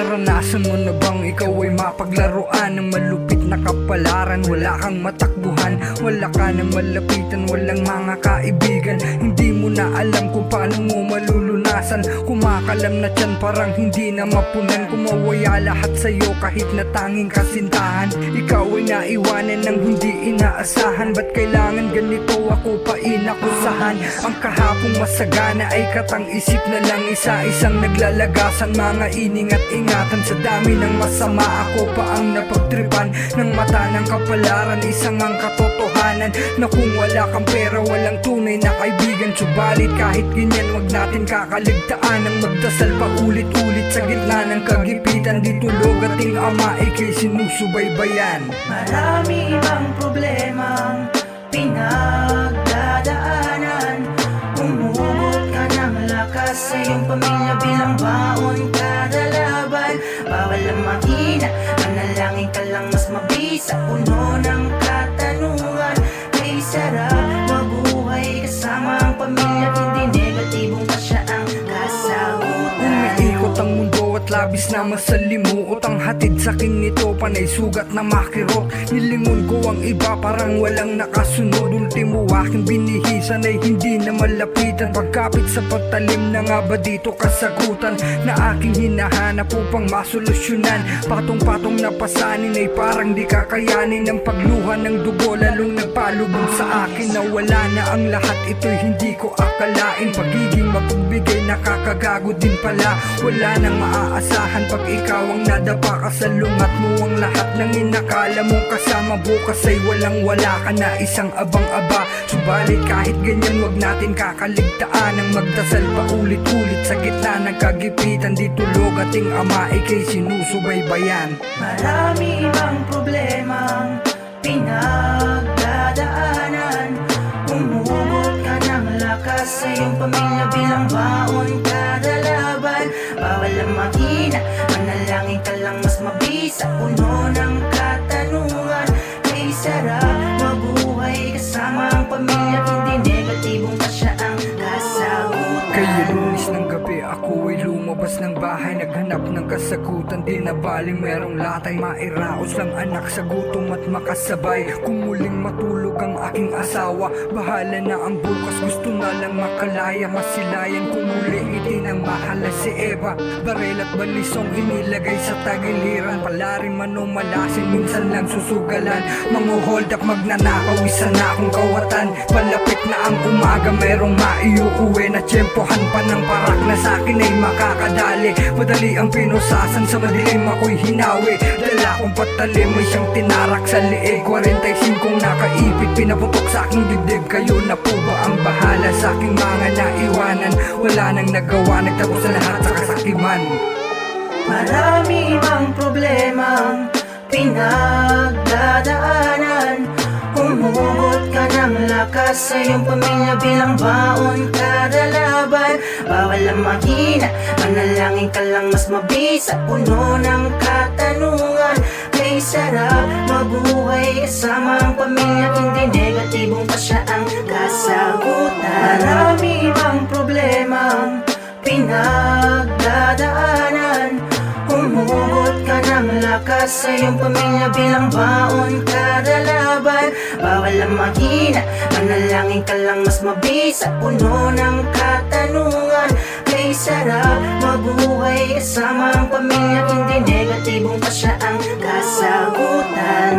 Naranasan mo na bang ikaw ay mapaglaruan ng malupit na kapalaran? Wala kang matakbuhan, wala ka na malapitan, walang mga kaibigan. Hindi mo na alam kung paano mo malulunasan. Kumakalam na tiyan parang hindi na mapunan. Kumawaya lahat sa'yo kahit na tanging kasintahan. Ikaw ay naiwanan ng hindi inaasahan. Ba't kailangan ganito ako pa inakusahan? Ang kahapong masagana ay katang isip na lang isa-isang naglalagasan. Mga ining at ingatan sa dami ng masama, ako pa ang napagtripan ng mata ng kapalaran. Isang ang katotohanan na kung wala kang pera walang tunay na kaibigan. Subalit kahit ganyan wag natin kakaligtaan ang magdasal pa ulit-ulit sa gitna ng kagipitan. Di tulog ating ama ikay sinusubaybayan. Marami bang problemang pinagdadaanan? Umugot ka ng lakas sa iyong pamilya bilang baon kada laban. Bawal ang mahina, manalangin ka lang mas mabisa. Puno ng katanungan, may sarap mabuhay kasama ang pamilya. Hindi negatibong pa siya ang kasagutan. Umiikot ang mundo at labis na masalimuot. Ang hatid sa akin nito panay sugat na makirot. Nilingon ko ang iba parang walang nakasunod. Ultimo aking binihisan ay hindi na malapitan. Pagkapit sa pagtalim na nga ba dito kasagutan na aking hinahanap upang masolusyonan? Patong-patong na pasanin ay parang di kakayanin. Ang pagluha ng dugo lalong nagpalubog sa akin. Nawala na ang lahat, ito'y hindi ko akalain. Pagiging mapagbigay nakakagago din pala. Wala nang maaasahan pag ikaw ang nadapa ka sa lungat mo. Ang lahat ng inakala mong kasama bukas ay walang-wala ka na, isang abang-aba. Subalit kahit ganyan wag natin kakaligtaan ang magdasal pa ulit-ulit sa gitna ng kagipitan. Di tulog ating ama ikay sinusubaybayan. Marami bang problemang pinagdadaanan? Umugot ka ng lakas sa iyong pamilya bilang baon kada laban. Bawal ang mahina, manalangin ka lang mas mabisa. Puno ng katanungan, may sarap mabuhay kasama ang pamilya. Hindi negatibong pa siya ang kasagutan. Kaya lunis ng gabi ako ay lumabas ng bahay. Naghanap ng kasagutan, di na baling merong latay. Mairaos lang anak sa gutom at makasabay. Kung muling matulog ang aking asawa, bahala na ang bukas, gusto na lang makalaya. Masilayan kung muling itinangmahala si Eva. Barel at balisong inilagay sa tagiliran. Palarin man o malasin, minsan lang susugalan. Manguhold up magnanakaw, isa na akong kawatan. Palapit na ang umaga, merong maiuuwi na tiyempohan pa ng parak na sa'kin ay makakadali. Madali ang pinusasan, sa madilim ako'y hinawi. Dala kong patalim, may siyang tinarak sa liig. 45 nakaipit, pinaputok sa aking dibdib. Kayo na po ba ang bahala sa aking mga naiwanan? Wala nang nagawa, nagtapos sa lahat sa kasakiman. Marami bang problemang pinagdadaanan? Umugot ka ng lakas sa iyong pamilya bilang baon kada laban. Bawal ang mahina, manalangin ka lang mas mabisa. Puno ng katanungan, may sarap mabuhay kasama ang pamilya. Hindi negatibong pa siya ang kasagutan. Marami bang problemang pinagdadaanan? Umugot ka ng lakas sa iyong pamilya bilang baon kada laban. Bawal ang mahina, manalangin ka lang mas mabisa. Puno ng katanungan, may sarap mabuhay kasama ang pamilya. Hindi negatibong pa siya ang kasagutan.